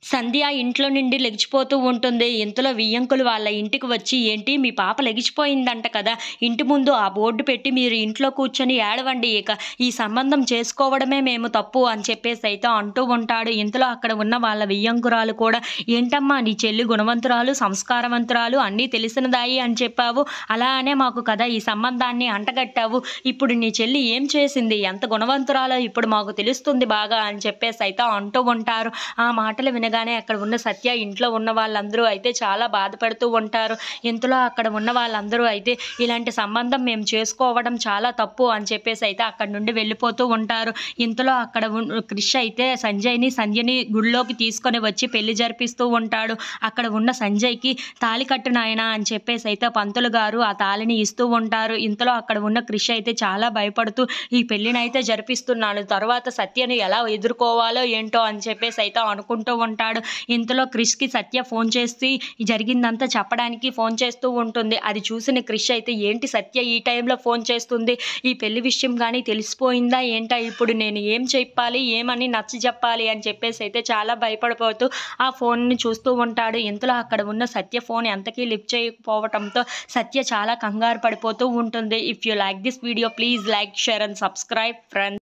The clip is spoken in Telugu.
సంధ్య ఇంట్లో నుండి లెగిచిపోతూ ఉంటుంది. ఇంతలో వియ్యంకులు వాళ్ళ ఇంటికి వచ్చి, "ఏంటి మీ పాప లెగిచిపోయిందంట కదా! ఇంటి ముందు ఆ బోర్డు పెట్టి మీరు ఇంట్లో కూర్చొని ఏడవండి ఇక. ఈ సంబంధం చేసుకోవడమే మేము తప్పు" అని చెప్పేసైతే అంటూ ఉంటాడు. ఇంతలో అక్కడ ఉన్న వాళ్ళ వియ్యంకురాలు కూడా, "ఏంటమ్మా నీ చెల్లి గుణవంతురాలు, సంస్కారవంతురాలు, అన్నీ తెలిసినదాయి అని చెప్పావు. అలా అనే మాకు కదా ఈ సంబంధాన్ని అంటగట్టావు. ఇప్పుడు నీ చెల్లి ఏం చేసింది? ఎంత గుణవంతురాలో ఇప్పుడు మాకు తెలుస్తుంది బాగా" అని చెప్పేసైతే అంటూ ఉంటారు. ఆ మాటలు వినగానే అక్కడ ఉన్న సత్య ఇంట్లో ఉన్న వాళ్ళందరూ అయితే చాలా బాధపడుతూ ఉంటారు. ఇంతలో అక్కడ ఉన్న వాళ్ళందరూ అయితే ఇలాంటి సంబంధం మేము చేసుకోవడం చాలా తప్పు అని చెప్పేసి అయితే అక్కడి నుండి వెళ్ళిపోతూ ఉంటారు. ఇంతలో అక్కడ క్రిష్ అయితే సంధ్యని గుడిలోకి తీసుకొని వచ్చి పెళ్లి జరిపిస్తూ ఉంటాడు. అక్కడ ఉన్న సంజయ్‌కి తాళి కట్టు నాయనా అని చెప్పేసి అయితే పంతులు గారు ఆ తాళిని ఇస్తూ ఉంటారు. ఇంతలో అక్కడ ఉన్న క్రిష్ అయితే చాలా భయపడుతూ ఈ పెళ్లినైతే జరిపిస్తున్నాను. తర్వాత సత్యని ఎలా ఎదుర్కోవాలో ఏంటో అని చెప్పేసి అయితే అనుకుంటూ ఉంటాడు. ఇంతలో క్రిష్‌కి సత్య ఫోన్ చేసి జరిగిందంతా చెప్పడానికి ఫోన్ చేస్తూ ఉంటుంది. అది చూసిన క్రిష్ అయితే ఏంటి సత్య ఈ టైంలో ఫోన్ చేస్తుంది? ఈ పెళ్లి విషయం గానీ తెలిసిపోయిందా ఏంటా? ఇప్పుడు నేను ఏం చెప్పాలి? ఏమని నచ్చజెప్పాలి? అని చెప్పేసి అయితే చాలా భయపడిపోతూ ఆ ఫోన్‌ని చూస్తూ ఉంటాడు. ఇంతలో అక్కడ ఉన్న సత్య ఫోన్ ఎంతకీ లిఫ్ట్ చేయకపోవటంతో సత్య చాలా కంగారు పడిపోతూ ఉంటుంది. If you like this video please like, share and subscribe friends.